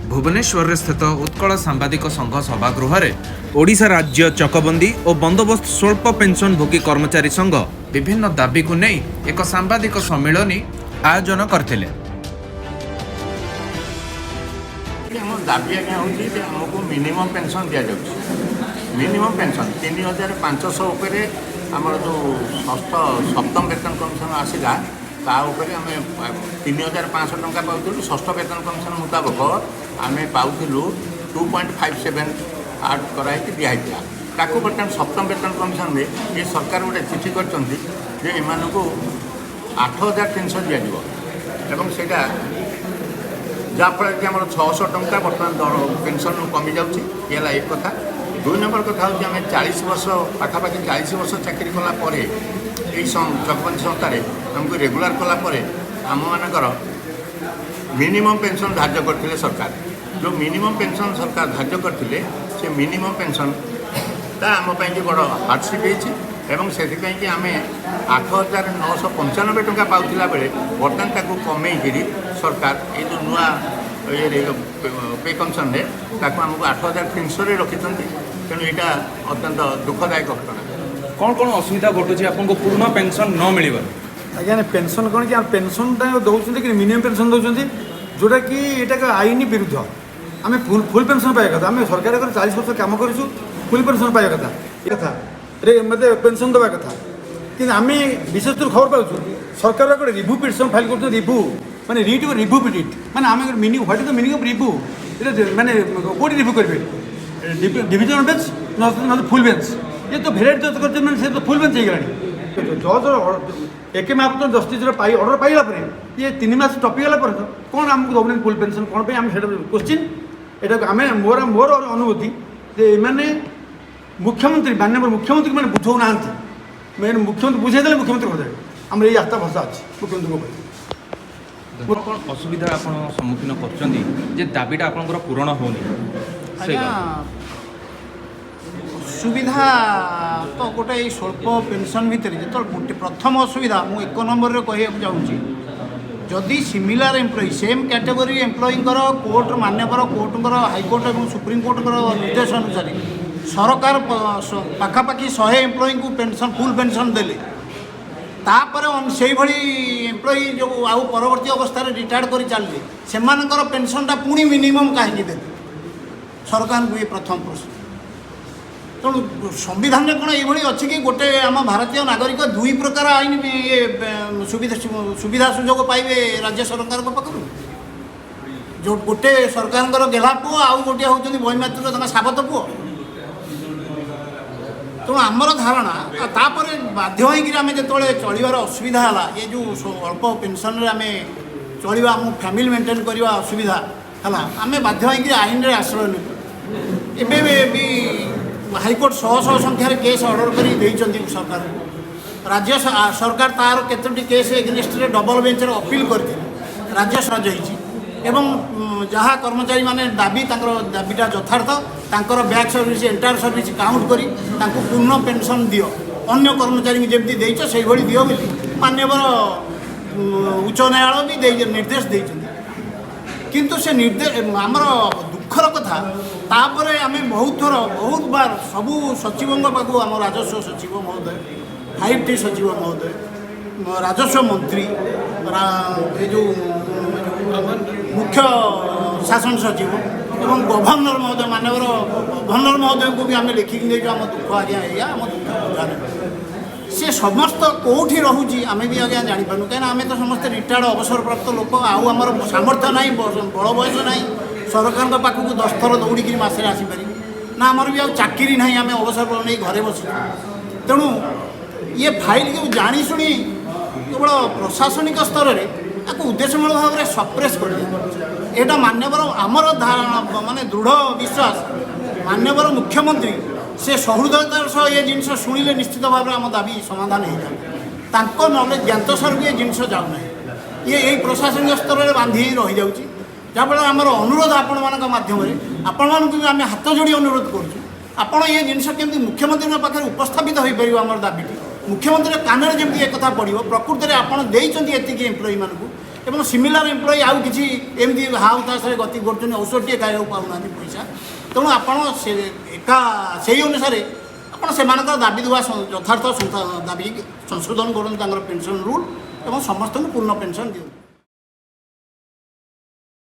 भुवनेश्वर स्थित उत्कल सांबादिक संघ सभागृह ओडिशा राज्य चकबंदी और बंदोबस्त स्वल्प पेंशन भोगी कर्मचारी संघ विभिन्न दाबी को नहीं एक सांबादिक सम्मेलन आयोजन करथिले। दाबी आज्ञा होमको मिनिमम पेंशन दि जाऊँ मिनिमम पेंशन 3500 उपरे आमर जो षष्ठ सप्तम वेतन कमिशन आसला आम 3500 टंका पाऊँ षष्ठ वेतन कमिशन मुताबक आम पाऊलु 2.57 आड कराई दिखाई ताकू बर्तमान सप्तम वेतन कमिशन में ये सरकार गोटे चिठी कर 8300 दिज्व से जहाँफल कि आम 600 टंका बर्तमान पेंशन कमी जाऊँगी ये एक कथा। 2 नंबर कथा हूँ आम 40 वर्ष पाखापाखि 40 वर्ष चाकरी कलापर यही चकबंदी संस्थार आमको रेगुलार कलापर आम मानकर मिनिमम पेंशन धार्य करते सरकार जो मिनिमम पेंशन सरकार धार्य करते से मिनिमम पेंशन आम बड़ हार्डशिप होती से आम 8995 टंका पाला बेले बर्तमान ताकू कमेकरी सरकार ये जो नुआ ये पे कमिशन आमको 8300 रखिंट तेणु यहाँ अत्यंत दुखदायक घटना। कौन कौन असुविधा घटुची आपको पूर्ण पेंशन न मिल आज्ञा पेंशन कौन कि पेंशन दौरान कि मिनिमम पेंशन दौरान जोटा कि यहाँ आईन विरुद्ध आम फुल पेंशन पाइबा कथा आम सरकार 40 वर्ष कम कर फुल पेंशन पाइबा कथा ये कथा मत पेंशन देवा कथा कि आम विशेष खबर पाऊँ सरकार गोटे रिव्यू पिटिशन फाइल कर रिव्यू माने रीट रिव्यू पिट माने आम meaning what is the meaning of review ये माने कौट रिव्यू करेंगे डिविजन बेंच ना फुल बेंच ये तो भेराइट जज करते मैंने से तो फुल बेंच हो जज एक माप तो जस्टिस ऑर्डर पाइला ये 3 मास टपिगला कौन आमको दौन फुल पेंशन कौन पे आम क्वेश्चन यहाँ आम मोर अनुभूति जे मैंने मुख्यमंत्री माननीय मुख्यमंत्री मैंने बुझाऊ ना मैंने मुख्यमंत्री बुझेदे मुख्यमंत्री करदे आम ये आस्था भरसा अच्छी मुख्यमंत्री कौन असुविधा आप सम्मुखीन कर दाबीटा आपंकर पूरण होनी सुविधा तो गोटे स्वल्प पेंशन भितर जो गोटे प्रथम असुविधा मुझे 1 नंबर में कहना चाहूँगी जदि सिमिलार एम्प्लॉई सेम कैटेगरी एम्प्लॉईंकर कोर्ट मान्यवर कोर्टर हाईकोर्ट और सुप्रीमकोर्ट निर्देश अनुसार सरकार पाखापाखि 100 एम्प्लॉई को पेंशन फुल पेंशन देले तापर से एम्प्लॉई जो आउ परवर्ती अवस्था रिटायर्ड कर चलिए से पेंशनटा पुणी मिनिमम कहीं दे सरकार को ये प्रथम प्रश्न तेणु संविधान में कौन ये अच्छी कि गोटे आम भारतीय नागरिक 2 प्रकार आईन ये सुविधा सुजोग पाइबे राज्य सरकार पाखु जो गोटे सरकार गेला पुओ आउ गोटे हूँ बहिमातृ साबत पुओ तेणु आमर धारणा तापर बाध्य होकर जो चलबार असुविधा है ये जो अल्प पेंशन आम चलवा आम फैमिली मेंटेन करवा असुविधा है आम बाध्य होकर आईन रे आश्रय ने भी हाईकोर्ट 100 संख्यार केस ऑर्डर कर सरकार राज्य सरकार तार केतोटी case against double bench appeal करते राज्य सज एवं जहाँ कर्मचारी माने दाबी दाबीटा यथार्थ तांकर back service entire service count करी तांको पूर्ण पेंशन दियो अन्य कर्मचारी जमी देच से दियो बोली मान्यवर उच्च न्यायालय भी निर्देश देते किंतु से निर्देश आमर दुखर कथा तापर आम बहुत थर बहुत बार सबू सचिवों पाक आम राजस्व सचिव महोदय 5टी सचिव महोदय राजस्व मंत्री जो मुख्य शासन सचिव एवं गवर्नर महोदय मानवर गवर्नर महोदय को भी आम लिखिक दे आम दुख आज्ञा आम दुख बुझा सी समस्त कौटी रोची आम भी आज्ञा जापारू कहीं आम तो समस्त रिटायर्ड अवसरप्राप्त लोक आमर सामर्थ्य ना बड़ बयस ना सरकार पाखक 10 थर दौड़ी मसरे आसीपार ना आमर भी चाकरी ना आम अवसर नहीं घरे बस तेणु ये फाइल जो जाशुणी केवल प्रशासनिक स्तर में उद्देश्यमूलक भाव में सप्रेस कर यहाँ मान्यवर आमर धारणा माने दृढ़ विश्वास मान्यवर मुख्यमंत्री से सहृदयतार सह ये जिन शुणिले निश्चित भाव में आम दाबी समाधान हो जाए नॉलेज ज्ञात सर भी ये जिनस जाऊना ये प्रशासनिक स्तर में बांधि रही जाऊँगी जहाँफल आमर अनुरोध आपण माध्यम आपण भी आम हाथ जोड़ी अनुरोध करूँ ये जिनस केमती मुख्यमंत्री पाखे उपस्थापित हो पार आम दाबी मुख्यमंत्री कान में जमी एक कथा पड़ो प्रकृत में आपड़ देती एतिक एम्प्लॉई मानक ଏବଂ ସିମିଲାର ଏମ୍ପ୍ଲୟି ଆଉ କିଛି ଏମିତି ହାଉ ତାସରେ ଗତି କରୁଛନ୍ତି, ଔଷଧଟିଏ ଖାଇବାକୁ ପାଉନାହାନ୍ତି ପଇସା। ତେଣୁ ଆପଣ ସେଇ ଅନୁସାରେ ଆପଣ ସେମାନଙ୍କର ଦାବି ଦେବା ଯଥାର୍ଥ ଦାବି ସଂଶୋଧନ କରନ୍ତୁ ତାଙ୍କର ପେନ୍ସନ୍ ରୁଲ୍ ଏବଂ ସମସ୍ତଙ୍କୁ ପୂର୍ଣ୍ଣ ପେନ୍ସନ୍ ଦିଅନ୍ତୁ।